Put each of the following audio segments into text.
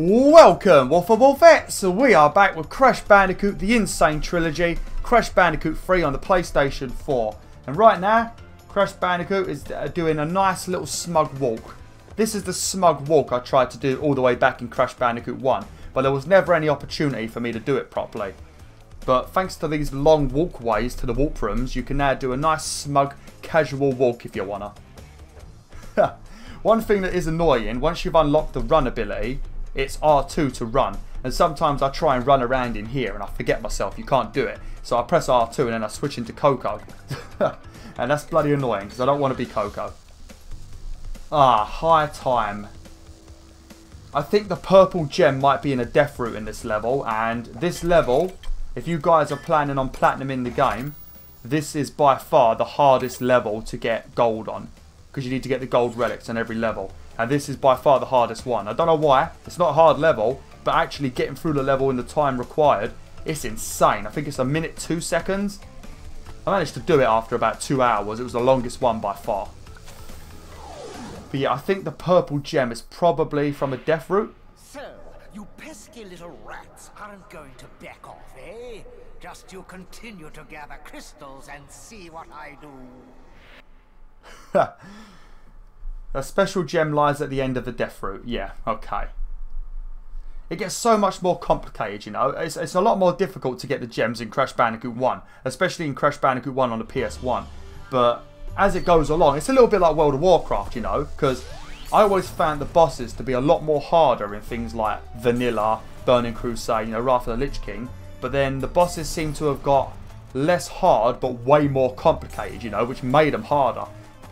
Welcome, WolfTheWolfettes! We are back with Crash Bandicoot, the Insane Trilogy, Crash Bandicoot 3 on the PlayStation 4. And right now, Crash Bandicoot is doing a nice little smug walk. This is the smug walk I tried to do all the way back in Crash Bandicoot 1, but there was never any opportunity for me to do it properly. But thanks to these long walkways to the warp rooms, you can now do a nice smug casual walk if you wanna. One thing that is annoying, once you've unlocked the run ability, it's R2 to run, and sometimes I try and run around in here and I forget myself, you can't do it. So I press R2 and then I switch into Coco. And that's bloody annoying because I don't want to be Coco. Ah, high time. I think the purple gem might be in a death route in this level, and this level, if you guys are planning on platinum in the game, this is by far the hardest level to get gold on, because you need to get the gold relics on every level. And this is by far the hardest one. I don't know why. It's not a hard level, but actually getting through the level in the time required, it's insane. I think it's 1 minute 2 seconds. I managed to do it after about 2 hours. It was the longest one by far. But yeah, I think the purple gem is probably from a death route. So, you pesky little rats aren't going to back off, eh? Just you continue to gather crystals and see what I do. A special gem lies at the end of the death route. Yeah, okay. It gets so much more complicated, you know. It's a lot more difficult to get the gems in Crash Bandicoot 1. Especially in Crash Bandicoot 1 on the PS1. But as it goes along, it's a little bit like World of Warcraft, you know. Because I always found the bosses to be a lot more harder in things like Vanilla, Burning Crusade, you know, Wrath of the Lich King. But then the bosses seem to have got less hard, but way more complicated, you know, which made them harder.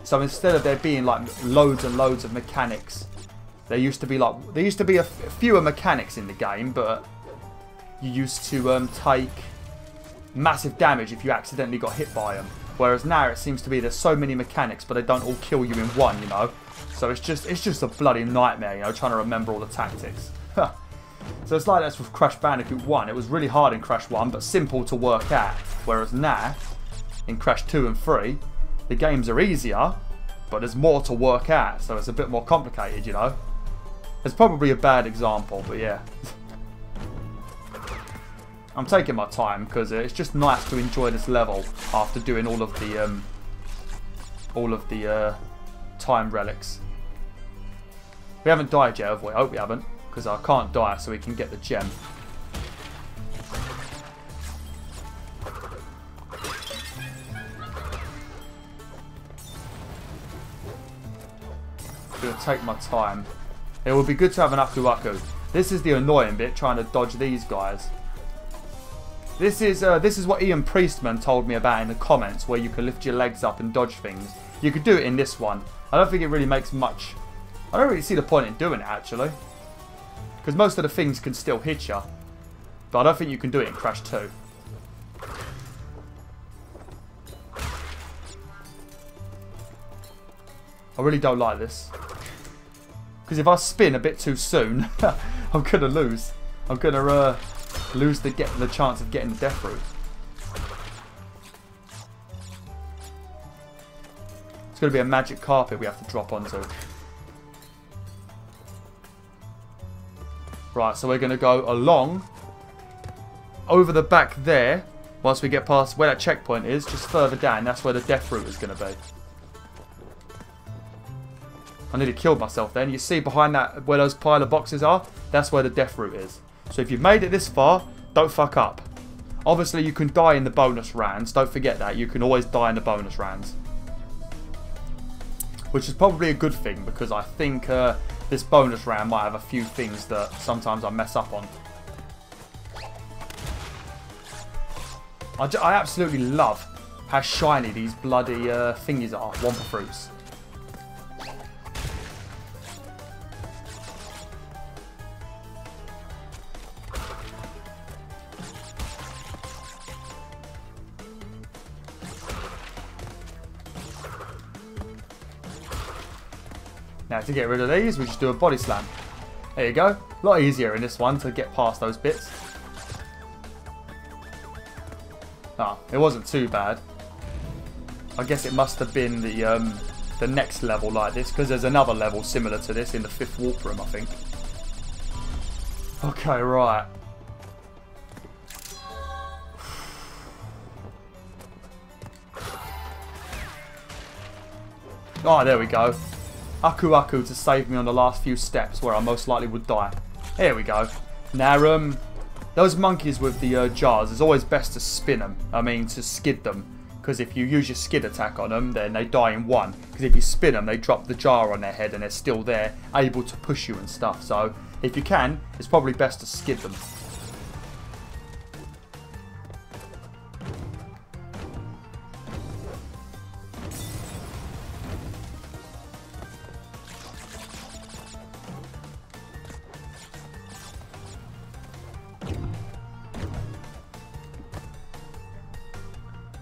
So instead of there being like loads and loads of mechanics, there used to be fewer mechanics in the game, but you used to take massive damage if you accidentally got hit by them. Whereas now it seems to be there's so many mechanics, but they don't all kill you in one, you know. So it's just a bloody nightmare, you know, trying to remember all the tactics. So it's like that with Crash Bandicoot 1. It was really hard in Crash 1, but simple to work out. Whereas now, in Crash 2 and 3, the games are easier, but there's more to work out, so it's a bit more complicated, you know. It's probably a bad example, but yeah. I'm taking my time because it's just nice to enjoy this level after doing all of the time relics. We haven't died yet, have we? I hope we haven't, because I can't die, so we can get the gem. I'm going to take my time. It would be good to have an Aku Aku. This is the annoying bit, trying to dodge these guys. This is what Ian Priestman told me about in the comments, where you can lift your legs up and dodge things. You could do it in this one. I don't think it really makes much. I don't really see the point in doing it, actually. Because most of the things can still hit you. But I don't think you can do it in Crash 2. I really don't like this. Because if I spin a bit too soon, I'm going to lose. I'm going to lose the chance of getting the death route. It's going to be a magic carpet we have to drop onto. Right, so we're going to go along over the back there. Once we get past where that checkpoint is, just further down, that's where the death route is going to be. I nearly killed myself then. You see behind that, where those pile of boxes are, that's where the death route is. So if you've made it this far, don't fuck up. Obviously you can die in the bonus rounds, don't forget that. You can always die in the bonus rounds. Which is probably a good thing, because I think this bonus round might have a few things that sometimes I mess up on. I absolutely love how shiny these bloody thingies are, Wumpa Fruits. Now to get rid of these, we just do a body slam. There you go. A lot easier in this one to get past those bits. Ah, it wasn't too bad. I guess it must have been the next level like this, because there's another level similar to this in the 5th warp room, I think. Okay, right. Oh, there we go. Aku Aku to save me on the last few steps where I most likely would die. Here we go. Now, those monkeys with the jars, it's always best to spin them. I mean, to skid them. Because if you use your skid attack on them, then they die in one. Because if you spin them, they drop the jar on their head and they're still there, able to push you and stuff. So, if you can, it's probably best to skid them.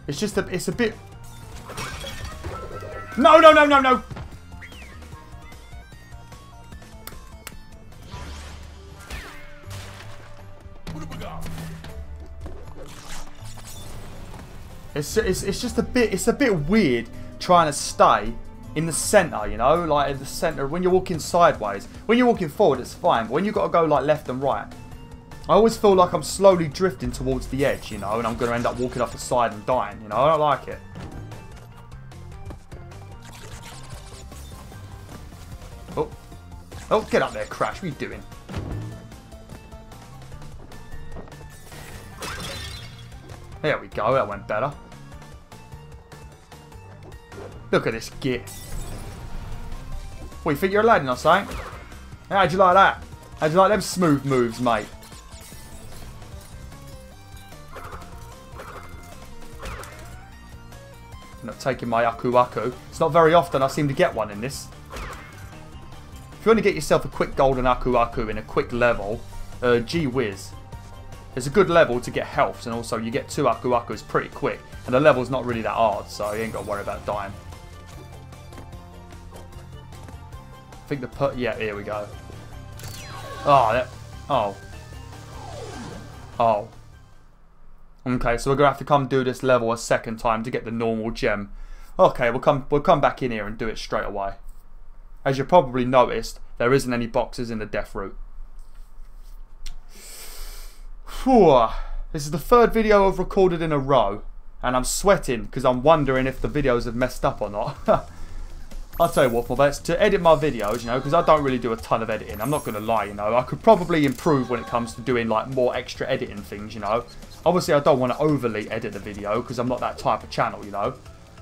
It's just it's a bit... No, no, no, no, no! It's just a bit weird trying to stay in the centre, you know, like in the centre when you're walking sideways. When you're walking forward, it's fine, but when you've got to go like left and right, I always feel like I'm slowly drifting towards the edge, you know, and I'm going to end up walking off the side and dying, you know. I don't like it. Oh. Oh, get up there, Crash. What are you doing? There we go. That went better. Look at this git. What, you think you're Aladdin or something? How'd you like that? How'd you like them smooth moves, mate? Not taking my Aku Aku. It's not very often I seem to get one in this. If you want to get yourself a quick golden Aku Aku in a quick level, gee whiz. It's a good level to get healths, and also you get 2 Aku Akus pretty quick. And the level's not really that hard, so you ain't got to worry about dying. I think yeah, here we go. Oh, oh. Oh. Okay, so we're gonna have to come do this level a second time to get the normal gem. Okay, we'll come back in here and do it straight away. As you probably noticed, there isn't any boxes in the death route. Whew. This is the 3rd video I've recorded in a row, and I'm sweating because I'm wondering if the videos have messed up or not. I'll tell you what, my best to edit my videos, you know, because I don't really do a ton of editing. I'm not going to lie, you know. I could probably improve when it comes to doing like more extra editing things, you know. Obviously, I don't want to overly edit the video because I'm not that type of channel, you know.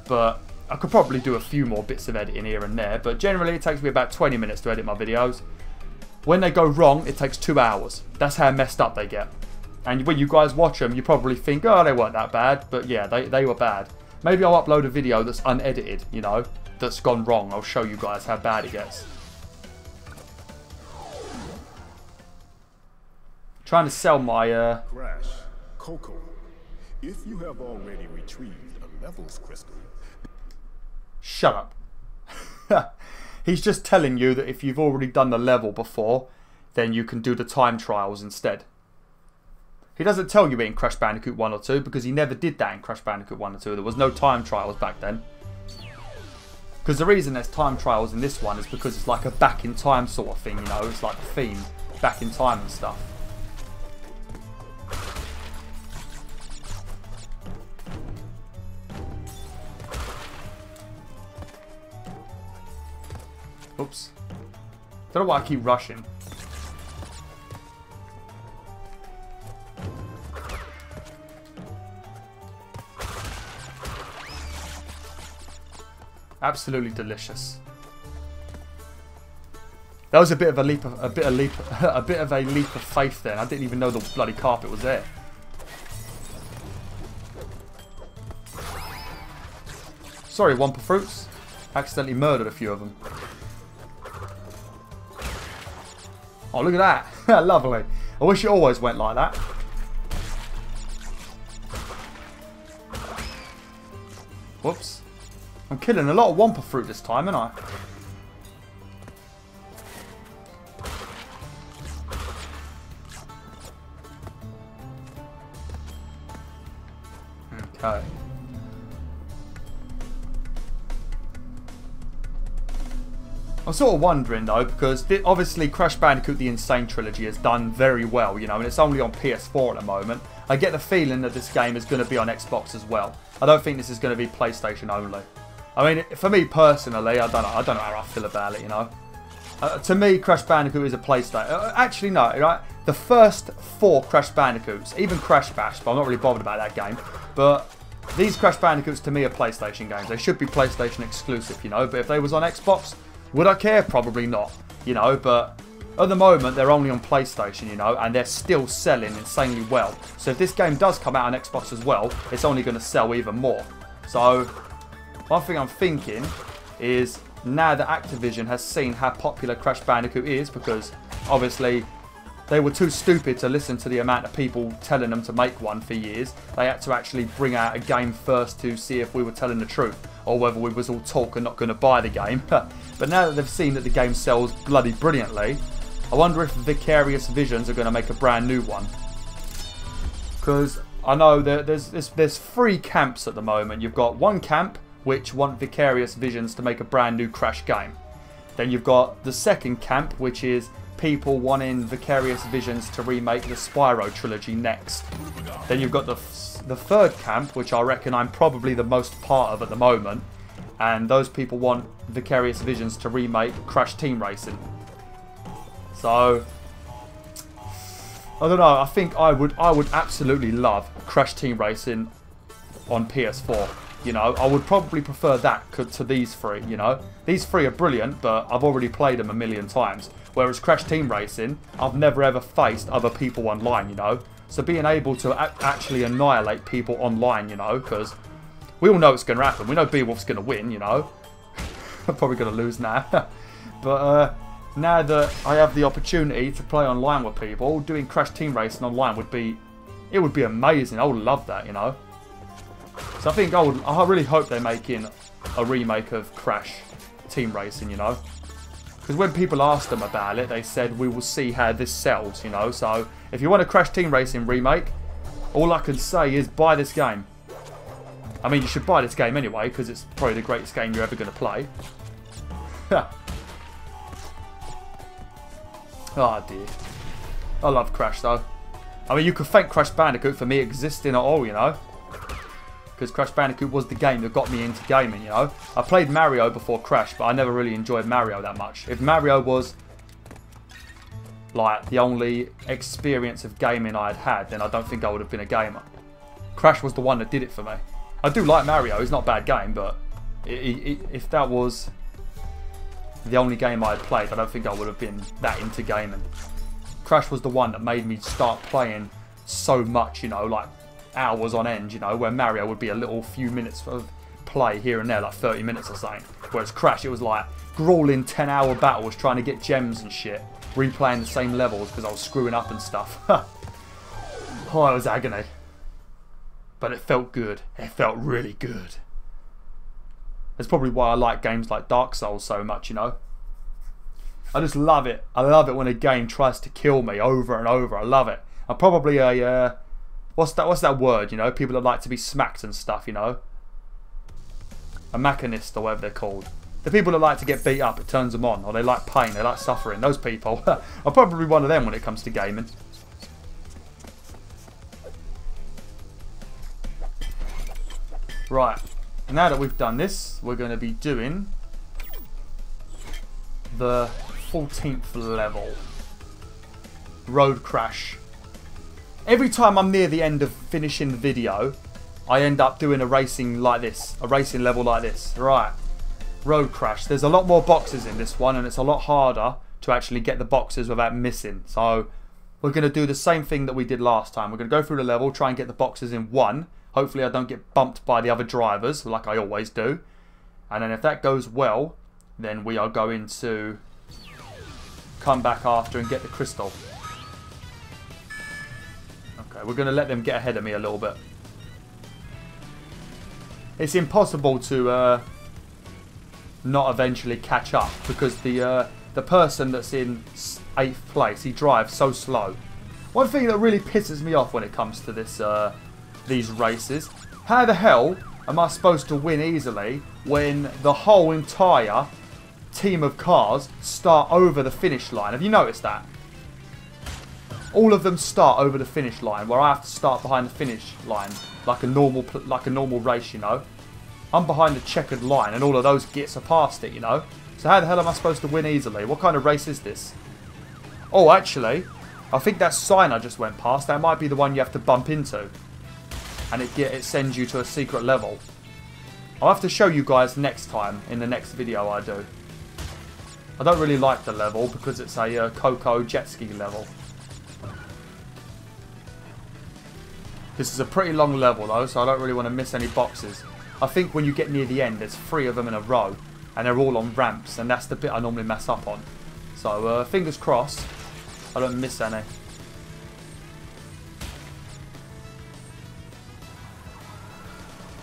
But I could probably do a few more bits of editing here and there. But generally, it takes me about 20 minutes to edit my videos. When they go wrong, it takes 2 hours. That's how messed up they get. And when you guys watch them, you probably think, oh, they weren't that bad. But yeah, they were bad. Maybe I'll upload a video that's unedited, you know, that's gone wrong. I'll show you guys how bad it gets. Trying to sell my... Crash, Coco, if you have already retrieved a levels crystal... Shut up. He's just telling you that if you've already done the level before, then you can do the time trials instead. He doesn't tell you it in Crash Bandicoot 1 or 2 because he never did that in Crash Bandicoot 1 or 2. There was no time trials back then. Because the reason there's time trials in this one is because it's like a back in time sort of thing, you know. It's like a theme, back in time and stuff. Oops. Don't know why I keep rushing. Absolutely delicious. That was a bit of a leap of faith then. I didn't even know the bloody carpet was there. Sorry, Wumpa Fruits. Accidentally murdered a few of them. Oh, look at that. Lovely. I wish it always went like that. Whoops. I'm killing a lot of Wumpa Fruit this time, aren't I? Okay. I'm sort of wondering though, because obviously Crash Bandicoot the Insane Trilogy has done very well, you know, and it's only on PS4 at the moment. I get the feeling that this game is going to be on Xbox as well. I don't think this is going to be PlayStation only. I mean, for me personally, I don't know how I feel about it, you know. To me, Crash Bandicoot is a PlayStation. Actually, no, right? The first 4 Crash Bandicoots, even Crash Bash, but I'm not really bothered about that game. But these Crash Bandicoots to me are PlayStation games. They should be PlayStation exclusive, you know. But if they was on Xbox, would I care? Probably not, you know. But at the moment, they're only on PlayStation, you know, and they're still selling insanely well. So if this game does come out on Xbox as well, it's only going to sell even more. So one thing I'm thinking is, now that Activision has seen how popular Crash Bandicoot is, because obviously they were too stupid to listen to the amount of people telling them to make one for years. They had to actually bring out a game first to see if we were telling the truth, or whether we was all talk and not going to buy the game. But now that they've seen that the game sells bloody brilliantly, I wonder if Vicarious Visions are going to make a brand new one. Because I know there's 3 camps at the moment. You've got one camp which want Vicarious Visions to make a brand new Crash game. Then you've got the second camp, which is people wanting Vicarious Visions to remake the Spyro trilogy next. Then you've got the third camp, which I reckon I'm probably the most part of at the moment, and those people want Vicarious Visions to remake Crash Team Racing. So I don't know, I think I would absolutely love Crash Team Racing on PS4. You know, I would probably prefer that to these 3, you know. These 3 are brilliant, but I've already played them a million times. Whereas Crash Team Racing, I've never ever faced other people online, you know. So being able to actually annihilate people online, you know, because we all know what's going to happen. We know BwolfTheWolf's going to win, you know. I'm probably going to lose now. But now that I have the opportunity to play online with people, doing Crash Team Racing online would be amazing. I would love that, you know. So I think I really hope they're making a remake of Crash Team Racing, you know. Because when people asked them about it, they said, we will see how this sells, you know. So if you want a Crash Team Racing remake, all I can say is buy this game. I mean, you should buy this game anyway, because it's probably the greatest game you're ever going to play. Oh dear. I love Crash though. I mean, you could thank Crash Bandicoot for me existing at all, you know. Because Crash Bandicoot was the game that got me into gaming, you know. I played Mario before Crash, but I never really enjoyed Mario that much. If Mario was like the only experience of gaming I had, then I don't think I would have been a gamer. Crash was the one that did it for me. I do like Mario, it's not a bad game, but if that was the only game I had played, I don't think I would have been that into gaming. Crash was the one that made me start playing so much, you know, like hours on end, you know, where Mario would be a little few minutes of play here and there, like 30 minutes or something. Whereas Crash, it was like grueling 10-hour battles trying to get gems and shit, replaying the same levels because I was screwing up and stuff. Oh, it was agony. But it felt good. It felt really good. That's probably why I like games like Dark Souls so much, you know. I just love it. I love it when a game tries to kill me over and over. I love it. I'm probably a what's that word, you know? People that like to be smacked and stuff, you know? A machinist or whatever they're called. The people that like to get beat up, it turns them on. Or they like pain, they like suffering. Those people. I'm probably one of them when it comes to gaming. Right. Now that we've done this, we're going to be doing the 14th level. Road Crash. Every time I'm near the end of finishing the video, I end up doing a racing like this. A racing level like this. Right. Road Crash. There's a lot more boxes in this one, and it's a lot harder to actually get the boxes without missing. So we're going to do the same thing that we did last time. We're going to go through the level, try and get the boxes in one. Hopefully I don't get bumped by the other drivers, like I always do. And then if that goes well, then we are going to come back after and get the crystal. Okay, we're going to let them get ahead of me a little bit. It's impossible to not eventually catch up, because the person that's in 8th place, he drives so slow. One thing that really pisses me off when it comes to this these races, how the hell am I supposed to win easily when the whole entire team of cars start over the finish line. Have you noticed that? All of them start over the finish line, where I have to start behind the finish line, like a normal race, you know. I'm behind the checkered line, and all of those gits are past it, you know. So how the hell am I supposed to win easily? What kind of race is this? Oh, actually, I think that sign I just went past, that might be the one you have to bump into, and it sends you to a secret level. I'll have to show you guys next time in the next video I do. I don't really like the level because it's a Coco jet ski level. This is a pretty long level though, so I don't really want to miss any boxes. I think when you get near the end, there's 3 of them in a row, and they're all on ramps, and that's the bit I normally mess up on. So fingers crossed, I don't miss any.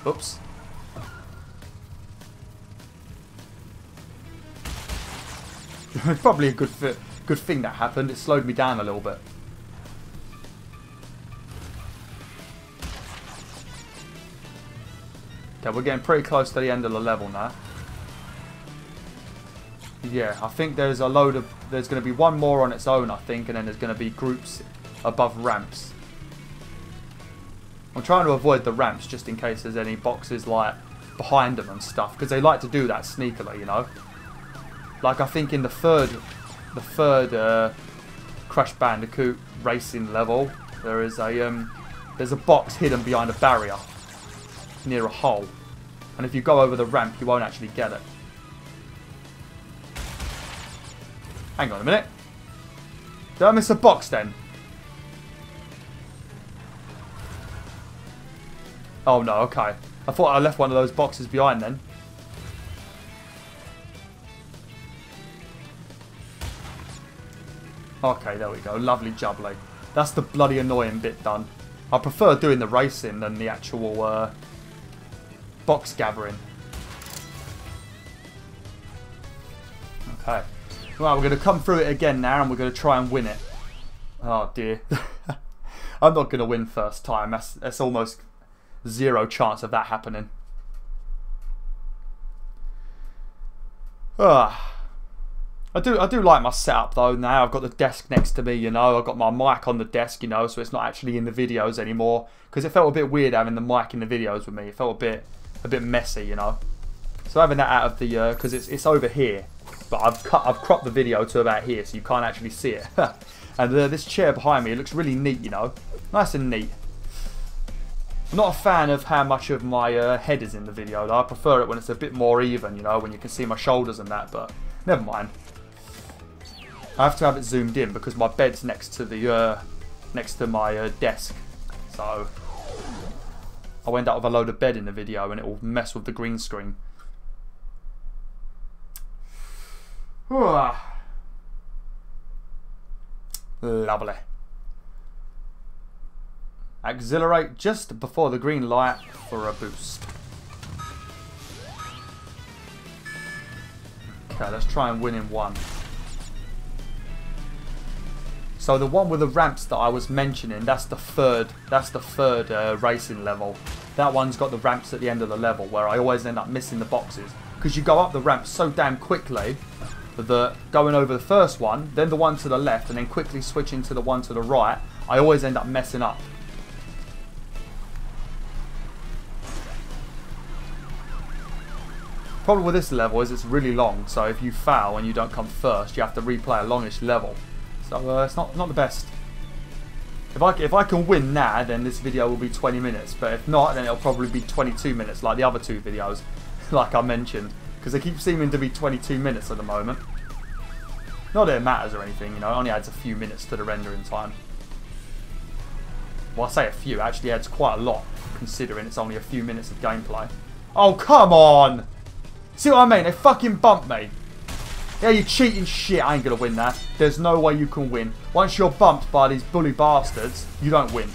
Oops. It's probably a good thing that happened. It slowed me down a little bit. Okay, we're getting pretty close to the end of the level now. Yeah, I think there's going to be one more on its own, I think, and then there's going to be groups above ramps. I'm trying to avoid the ramps just in case there's any boxes like behind them and stuff, because they like to do that sneakily, you know. Like I think in the third Crash Bandicoot racing level, there's a box hidden behind a barrier near a hole, and if you go over the ramp you won't actually get it. Hang on a minute, did I miss a box then? Oh no, okay, I thought I left one of those boxes behind then. Okay, there we go, lovely jubbly. That's the bloody annoying bit done. I prefer doing the racing than the actual box gathering. Okay. Well, we're going to come through it again now, and we're going to try and win it. Oh dear. I'm not going to win first time. That's almost 0 chance of that happening. I do like my setup though now. I've got the desk next to me, you know. I've got my mic on the desk, you know, so it's not actually in the videos anymore. Because it felt a bit weird having the mic in the videos with me. It felt a bit messy, you know. So having that out of the, because it's over here. But I've cropped the video to about here, so you can't actually see it. And this chair behind me, it looks really neat, you know. Nice and neat. I'm not a fan of how much of my head is in the video though. I prefer it when it's a bit more even, you know, when you can see my shoulders and that, but never mind. I have to have it zoomed in because my bed's next to my desk, so I'll end up with a load of bed in the video and it will mess with the green screen. Lovely. Accelerate just before the green light for a boost. Okay, let's try and win in one. So the one with the ramps that I was mentioning, that's the third racing level. That one's got the ramps at the end of the level where I always end up missing the boxes. Because you go up the ramps so damn quickly that going over the first one, then the one to the left, and then quickly switching to the one to the right, I always end up messing up. Problem with this level is it's really long, so if you foul and you don't come first, you have to replay a longish level. So it's not the best. If I can win now, then this video will be 20 minutes. But if not, then it'll probably be 22 minutes, like the other 2 videos, like I mentioned, because they keep seeming to be 22 minutes at the moment. Not that it matters or anything, you know. It only adds a few minutes to the rendering time. Well, I say a few. It actually adds quite a lot, considering it's only a few minutes of gameplay. Oh, come on! See what I mean? They fucking bumped me. Yeah, you cheating shit. I ain't gonna win that. There's no way you can win. Once you're bumped by these bully bastards, you don't win.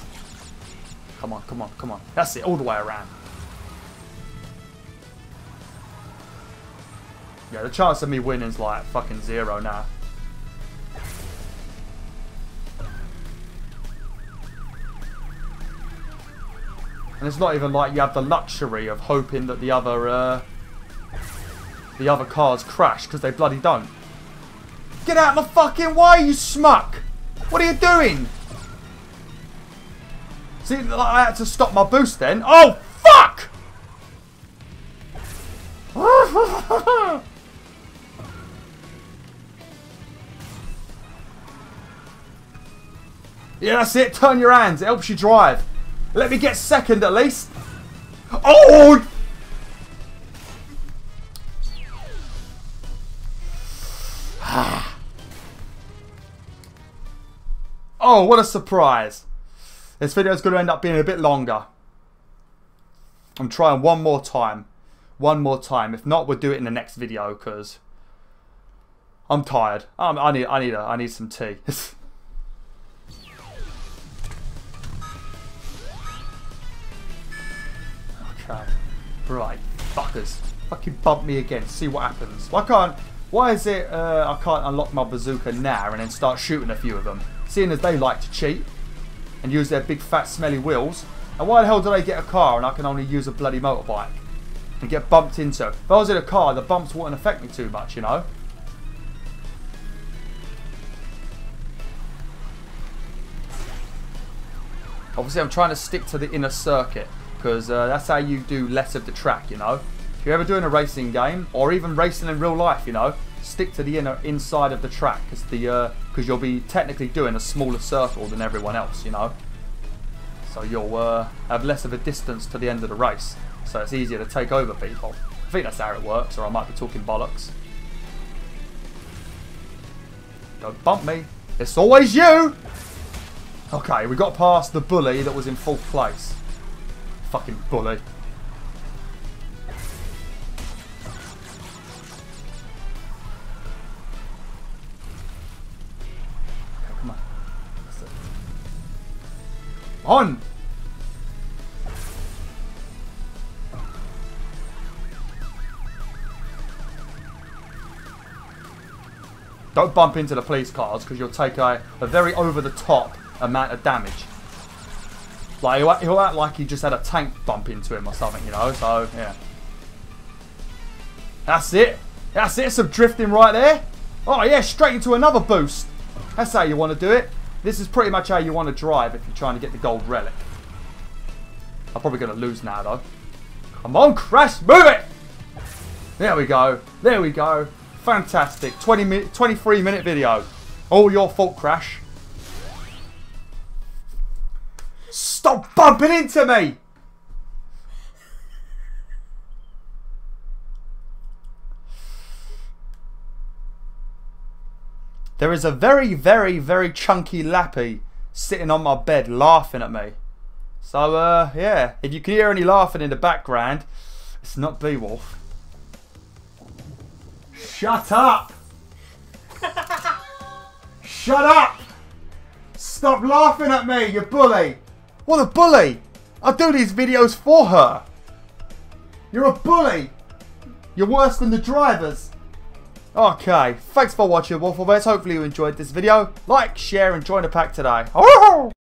Come on, come on, come on. That's it, all the way around. Yeah, the chance of me winning is like fucking 0 now. And it's not even like you have the luxury of hoping that the other the other cars crash because they bloody don't. Get out of my fucking way, you smuck! What are you doing? See, I had to stop my boost then. Oh, fuck! Yeah, that's it. Turn your hands. It helps you drive. Let me get second at least. Oh! Oh, what a surprise. This video is going to end up being a bit longer. I'm trying one more time. One more time. If not, we'll do it in the next video because I'm tired. I need some tea. Okay. Right. Fuckers. Fucking bump me again. See what happens. Why is it I can't unlock my bazooka now and then start shooting a few of them? Seeing as they like to cheat and use their big fat smelly wheels. And why the hell do they get a car and I can only use a bloody motorbike and get bumped into? If I was in a car, the bumps wouldn't affect me too much, you know? Obviously, I'm trying to stick to the inner circuit because that's how you do less of the track, you know? If you're ever doing a racing game or even racing in real life, you know, stick to the inside of the track because you'll be technically doing a smaller circle than everyone else, you know? So you'll have less of a distance to the end of the race. So it's easier to take over people. I think that's how it works, or I might be talking bollocks. Don't bump me. It's always you! Okay, we got past the bully that was in fourth place. Fucking bully. Okay, come on. That's it. On! Don't bump into the police cars because you'll take a very over-the-top amount of damage. Like, he'll act like he just had a tank bump into him or something, you know, so, yeah. That's it. That's it, some drifting right there. Oh, yeah, straight into another boost. That's how you want to do it. This is pretty much how you want to drive if you're trying to get the gold relic. I'm probably going to lose now, though. Come on, Crash, move it! There we go. There we go. Fantastic. 23-minute video. All your fault, Crash. Stop bumping into me! There is a very, very, very chunky lappy sitting on my bed laughing at me. So, yeah. If you can hear any laughing in the background, it's not BwolfTheWolf. Shut up! Shut up! Stop laughing at me, you bully! What a bully! I do these videos for her! You're a bully! You're worse than the drivers! Okay, thanks for watching, WolfTheWolf. Hopefully you enjoyed this video. Like, share and join the pack today. Oh!